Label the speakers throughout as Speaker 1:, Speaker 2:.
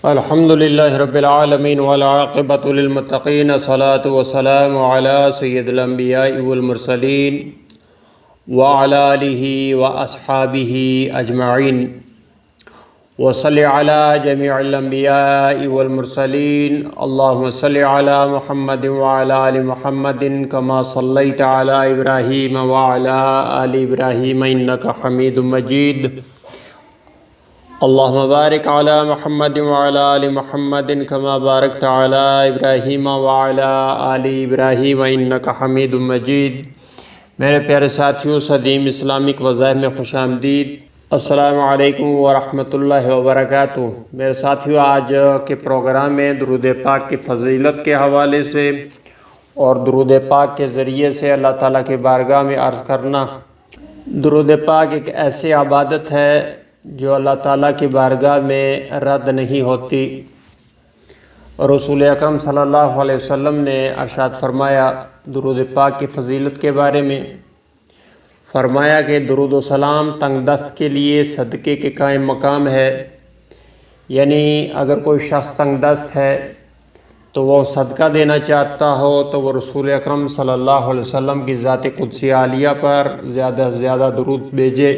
Speaker 1: الحمدللہ رب العالمین والعاقبۃ للمتقین الصلاۃ والسلام علی سید الانبیاء والمرسلین وعلی آلہ واصحابہ اجمعین وصلی علی جمیع الانبیاء والمرسلین اللہم صلی علی محمد وعلی آل محمد کما صلیت علی ابراہیم وعلی آل ابراہیم انک حمید مجید اللہم بارک علی محمد وعلی آل محمد کما بارکت علی ابراہیم وعلی آل ابراہیم انک حمید مجید۔ میرے پیارے ساتھیوں، صدیم اسلامک وظائف میں خوش آمدید۔ السلام علیکم ورحمۃ اللہ وبرکاتہ۔ میرے ساتھیوں، آج کے پروگرام میں درود پاک کی فضیلت کے حوالے سے اور درود پاک کے ذریعے سے اللہ تعالیٰ کی بارگاہ میں عرض کرنا۔ درود پاک ایک ایسی عبادت ہے جو اللہ تعالیٰ کی بارگاہ میں رد نہیں ہوتی۔ رسول اکرم صلی اللہ علیہ وسلم نے ارشاد فرمایا درود پاک کی فضیلت کے بارے میں، فرمایا کہ درود و سلام تنگ دست کے لیے صدقے کے قائم مقام ہے۔ یعنی اگر کوئی شخص تنگ دست ہے تو وہ صدقہ دینا چاہتا ہو تو وہ رسول اکرم صلی اللہ علیہ وسلم کی ذات قدسی عالیہ پر زیادہ سے زیادہ درود بھیجے۔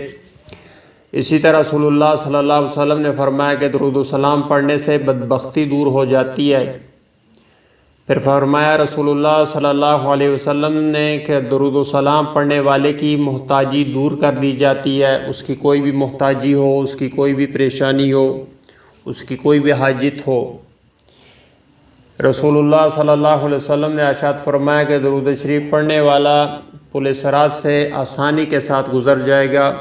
Speaker 1: اسی طرح رسول اللہ صلی اللہ علیہ وسلم نے فرمایا کہ درود و سلام پڑھنے سے بدبختی دور ہو جاتی ہے۔ پھر فرمایا رسول اللہ صلی اللہ علیہ وسلم نے کہ درود و سلام پڑھنے والے کی محتاجی دور کر دی جاتی ہے۔ اس کی کوئی بھی محتاجی ہو، اس کی کوئی بھی پریشانی ہو، اس کی کوئی بھی حاجت ہو، رسول اللہ صلی اللہ علیہ وسلم نے ارشاد فرمایا کہ درود شریف پڑھنے والا پل صراط سے آسانی کے ساتھ گزر جائے گا۔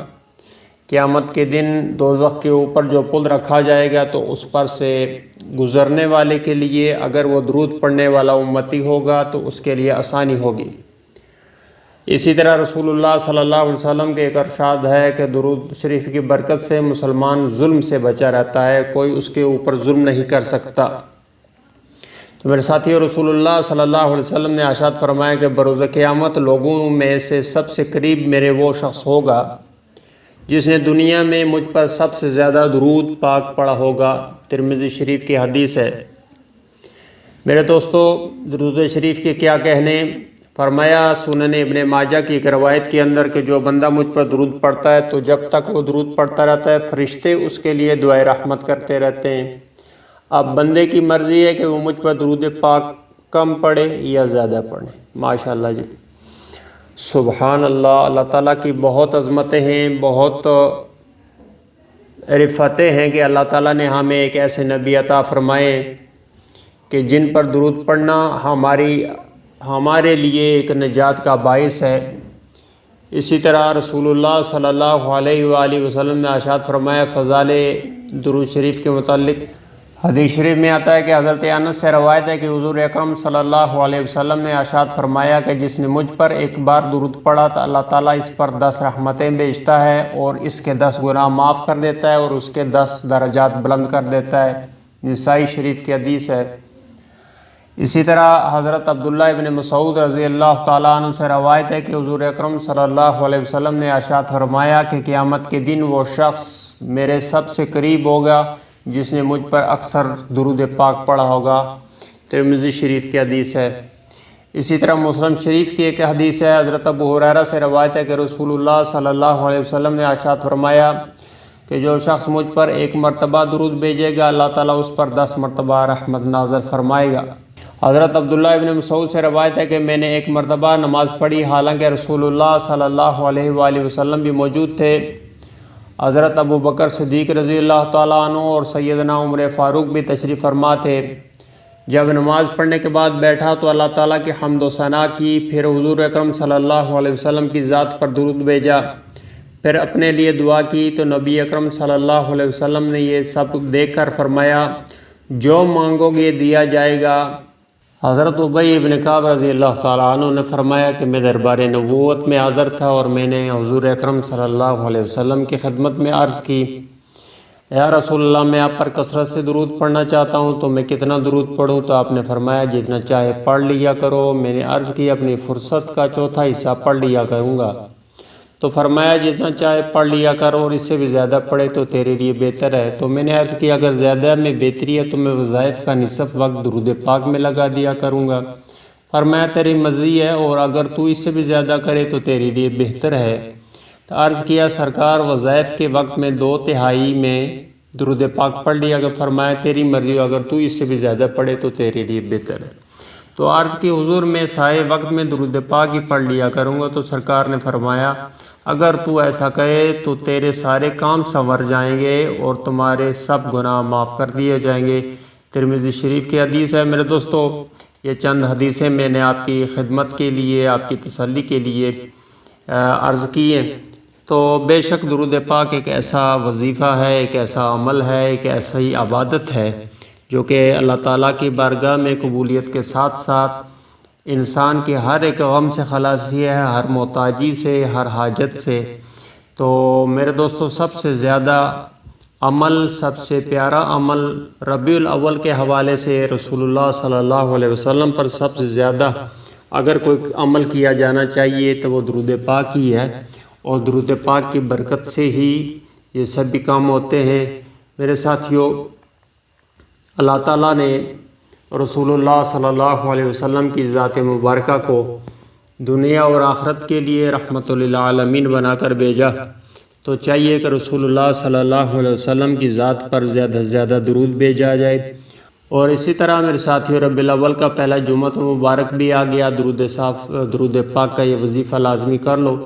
Speaker 1: قیامت کے دن دوزخ کے اوپر جو پل رکھا جائے گا تو اس پر سے گزرنے والے کے لیے اگر وہ درود پڑھنے والا امتی ہوگا تو اس کے لیے آسانی ہوگی۔ اسی طرح رسول اللہ صلی اللہ علیہ وسلم کے ایک ارشاد ہے کہ درود شریف کی برکت سے مسلمان ظلم سے بچا رہتا ہے، کوئی اس کے اوپر ظلم نہیں کر سکتا۔ تو میرے ساتھی، رسول اللہ صلی اللہ علیہ وسلم نے ارشاد فرمایا کہ بروز قیامت لوگوں میں سے سب سے قریب میرے وہ شخص ہوگا جس نے دنیا میں مجھ پر سب سے زیادہ درود پاک پڑھا ہوگا۔ ترمذی شریف کی حدیث ہے۔ میرے دوستو، درود شریف کے کیا کہنے؟ فرمایا سنن ابن ماجہ کی ایک روایت کے اندر کہ جو بندہ مجھ پر درود پڑھتا ہے تو جب تک وہ درود پڑھتا رہتا ہے فرشتے اس کے لیے دعائے رحمت کرتے رہتے ہیں۔ اب بندے کی مرضی ہے کہ وہ مجھ پر درود پاک کم پڑھے یا زیادہ پڑھے۔ ماشاءاللہ جی، سبحان اللہ۔ اللہ تعالیٰ کی بہت عظمتیں ہیں، بہت رفتیں ہیں کہ اللہ تعالیٰ نے ہمیں ایک ایسے نبی عطا فرمائے کہ جن پر درود پڑھنا ہمارے لیے ایک نجات کا باعث ہے۔ اسی طرح رسول اللہ صلی اللہ علیہ وآلہ وسلم نے ارشاد فرمایا فضائل درود شریف کے متعلق۔ حدیث شریف میں آتا ہے کہ حضرت انس سے روایت ہے کہ حضور اکرم صلی اللہ علیہ وسلم نے ارشاد فرمایا کہ جس نے مجھ پر ایک بار درود پڑھا تو اللہ تعالیٰ اس پر 10 رحمتیں بھیجتا ہے اور اس کے 10 گناہ معاف کر دیتا ہے اور اس کے 10 درجات بلند کر دیتا ہے۔ نسائی شریف کی حدیث ہے۔ اسی طرح حضرت عبداللہ ابن مسعود رضی اللہ تعالیٰ عنہ سے روایت ہے کہ حضور اکرم صلی اللہ علیہ وسلم نے ارشاد فرمایا کہ قیامت کے دن وہ شخص میرے سب سے قریب ہوگا جس نے مجھ پر اکثر درود پاک پڑھا ہوگا۔ ترمذی شریف کی حدیث ہے۔ اسی طرح مسلم شریف کی ایک حدیث ہے، حضرت ابو ہریرہ سے روایت ہے کہ رسول اللہ صلی اللہ علیہ وسلم نے ارشاد فرمایا کہ جو شخص مجھ پر ایک مرتبہ درود بھیجے گا اللہ تعالیٰ اس پر 10 مرتبہ رحمت نازل فرمائے گا۔ حضرت عبداللہ ابن مسعود سے روایت ہے کہ میں نے ایک مرتبہ نماز پڑھی حالانکہ رسول اللہ صلی اللہ علیہ وآلہ وسلم بھی موجود تھے۔ حضرت ابو بکر صدیق رضی اللہ تعالیٰ عنہ اور سیدنا عمر فاروق بھی تشریف فرما تھے۔ جب نماز پڑھنے کے بعد بیٹھا تو اللہ تعالیٰ کی حمد و ثنا کی، پھر حضور اکرم صلی اللہ علیہ وسلم کی ذات پر درود بھیجا، پھر اپنے لیے دعا کی تو نبی اکرم صلی اللہ علیہ وسلم نے یہ سب دیکھ کر فرمایا جو مانگو گے دیا جائے گا۔ حضرت ابی ابن کعب رضی اللہ تعالیٰ عنہ نے فرمایا کہ میں دربار نبوت میں حاضر تھا اور میں نے حضور اکرم صلی اللہ علیہ وسلم کی خدمت میں عرض کی یا رسول اللہ میں آپ پر کثرت سے درود پڑھنا چاہتا ہوں تو میں کتنا درود پڑھوں؟ تو آپ نے فرمایا جتنا چاہے پڑھ لیا کرو۔ میں نے عرض کی اپنی فرصت کا چوتھا حصہ پڑھ لیا کروں گا۔ تو فرمایا جتنا چاہے پڑھ لیا کر اور اس سے بھی زیادہ پڑھے تو تیرے لیے بہتر ہے۔ تو میں نے عرض کیا اگر زیادہ میں بہتری ہے تو میں وظائف کا نصف وقت درود پاک میں لگا دیا کروں گا۔ فرمایا تیری مرضی ہے، اور اگر تو اس سے بھی زیادہ کرے تو تیرے لیے بہتر ہے۔ تو عرض کیا سرکار وظائف کے وقت میں 2/3 میں درود پاک پڑھ لیا کہ فرمایا تیری مرضی ہو، اگر تو اس سے بھی زیادہ پڑھے تو تیرے لیے بہتر ہے۔ تو عرض کی حضور میں سارے وقت میں درود پاک ہی پڑھ لیا کروں گا۔ تو سرکار نے فرمایا اگر تو ایسا کہے تو تیرے سارے کام سنور جائیں گے اور تمہارے سب گناہ معاف کر دیے جائیں گے۔ ترمذی شریف کی حدیث ہے۔ میرے دوستو، یہ چند حدیثیں میں نے آپ کی خدمت کے لیے، آپ کی تسلی کے لیے عرض کی ہیں۔ تو بے شک درود پاک ایک ایسا وظیفہ ہے، ایک ایسا عمل ہے، ایک ایسی عبادت ہے جو کہ اللہ تعالیٰ کی بارگاہ میں قبولیت کے ساتھ ساتھ انسان کے ہر ایک غم سے خلاصی ہے، ہر محتاجی سے، ہر حاجت سے۔ تو میرے دوستو، سب سے زیادہ عمل، سب سے پیارا عمل ربیع الاول کے حوالے سے رسول اللہ صلی اللہ علیہ وسلم پر سب سے زیادہ اگر کوئی عمل کیا جانا چاہیے تو وہ درود پاک ہی ہے، اور درود پاک کی برکت سے ہی یہ سب بھی کام ہوتے ہیں۔ میرے ساتھیوں، اللہ تعالیٰ نے رسول اللہ صلی اللہ علیہ وسلم کی ذات مبارکہ کو دنیا اور آخرت کے لیے رحمت للعالمین بنا کر بھیجا، تو چاہیے کہ رسول اللہ صلی اللہ علیہ وسلم کی ذات پر زیادہ سے زیادہ درود بھیجا جائے۔ اور اسی طرح میرے ساتھیوں، ربیع الاول کا پہلا جمعہ مبارک بھی آ گیا، درود پاک کا یہ وظیفہ لازمی کر لو۔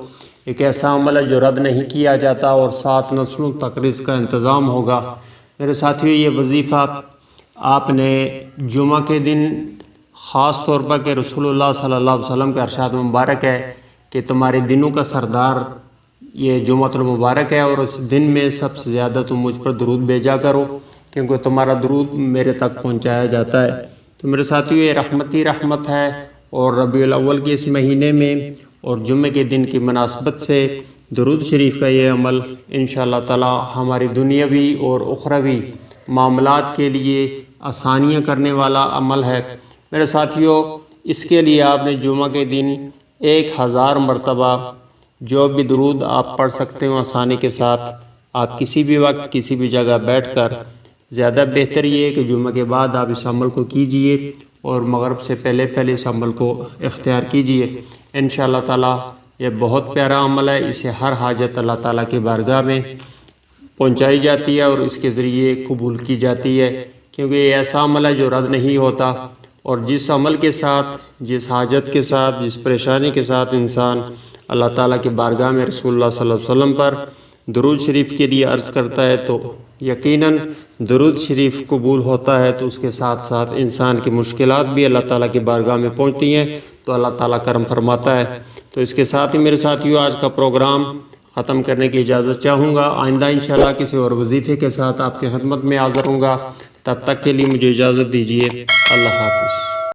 Speaker 1: ایک ایسا عمل ہے جو رد نہیں کیا جاتا، اور 7 نسلوں تک رزق کا انتظام ہوگا۔ میرے ساتھیوں، یہ وظیفہ آپ نے جمعہ کے دن خاص طور پر کہ رسول اللہ صلی اللہ علیہ وسلم کا ارشاد مبارک ہے کہ تمہارے دنوں کا سردار یہ جمعہ المبارک ہے، اور اس دن میں سب سے زیادہ تم مجھ پر درود بھیجا کرو، کیونکہ تمہارا درود میرے تک پہنچایا جاتا ہے۔ تو میرے ساتھیوں، یہ رحمت ہی رحمت ہے، اور ربیع الاول کے اس مہینے میں اور جمعے کے دن کی مناسبت سے درود شریف کا یہ عمل انشاءاللہ تعالی ہماری دنیاوی اور اخروی معاملات کے لیے آسانیاں کرنے والا عمل ہے۔ میرے ساتھیوں، اس کے لیے آپ نے جمعہ کے دن 1000 مرتبہ جو بھی درود آپ پڑھ سکتے ہو آسانی کے ساتھ، آپ کسی بھی وقت کسی بھی جگہ بیٹھ کر، زیادہ بہتر یہ ہے کہ جمعہ کے بعد آپ اس عمل کو کیجئے اور مغرب سے پہلے اس عمل کو اختیار کیجئے۔ انشاءاللہ تعالی یہ بہت پیارا عمل ہے، اسے ہر حاجت اللہ تعالیٰ کی بارگاہ میں پہنچائی جاتی ہے اور اس کے ذریعے قبول کی جاتی ہے، کیونکہ یہ ایسا عمل ہے جو رد نہیں ہوتا۔ اور جس عمل کے ساتھ، جس حاجت کے ساتھ، جس پریشانی کے ساتھ انسان اللہ تعالیٰ کی بارگاہ میں رسول اللہ صلی اللہ علیہ وسلم پر درود شریف کے لیے عرض کرتا ہے، تو یقیناً درود شریف قبول ہوتا ہے، تو اس کے ساتھ ساتھ انسان کی مشکلات بھی اللہ تعالیٰ کی بارگاہ میں پہنچتی ہیں، تو اللہ تعالیٰ کرم فرماتا ہے۔ تو اس کے ساتھ ہی میرے ساتھیوں، آج کا پروگرام ختم کرنے کی اجازت چاہوں گا۔ آئندہ انشاءاللہ کسی اور وظیفے کے ساتھ آپ کی خدمت میں حاضر ہوں گا۔ تب تک کے لیے مجھے اجازت دیجیے۔ اللہ حافظ۔